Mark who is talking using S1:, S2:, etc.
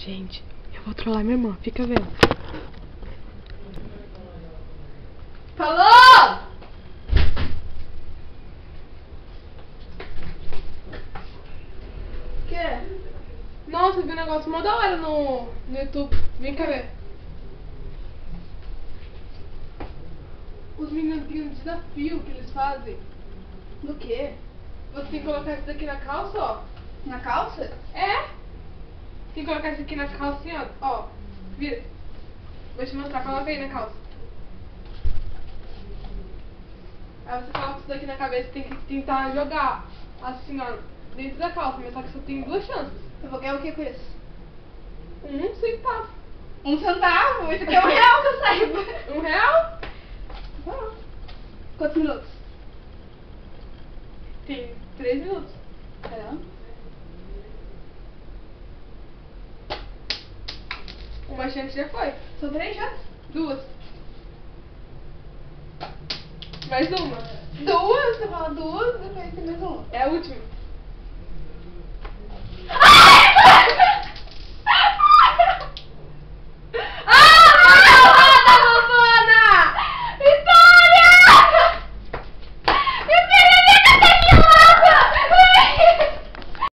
S1: Gente, eu vou trollar minha irmã, fica vendo.
S2: Falou! Que?
S1: Nossa, eu vi um negócio mó da hora no YouTube. Vem cá ver. Os meninos têm um desafio que eles fazem.
S2: Do quê?
S1: Você tem que colocar isso daqui na calça, ó.
S2: Na calça?
S1: É? Tem que colocar isso aqui na calça assim, ó. Ó, vira. Vou te mostrar, coloca aí na calça. Aí você coloca isso daqui na cabeça e tem que tentar jogar assim, ó, dentro da calça, mas só que você tem 2 chances.
S2: Eu vou ganhar o que com isso?
S1: 1 centavo.
S2: 1 centavo? Isso aqui é R$1 que eu saiba.
S1: R$1?
S2: Ah. Quantos minutos?
S1: Tem 3 minutos.
S2: Caramba.
S1: Uma chance já foi.
S2: São 3 já?
S1: 2. Mais uma.
S2: 2? Você fala 2, depois tem mais 1.
S1: É a última.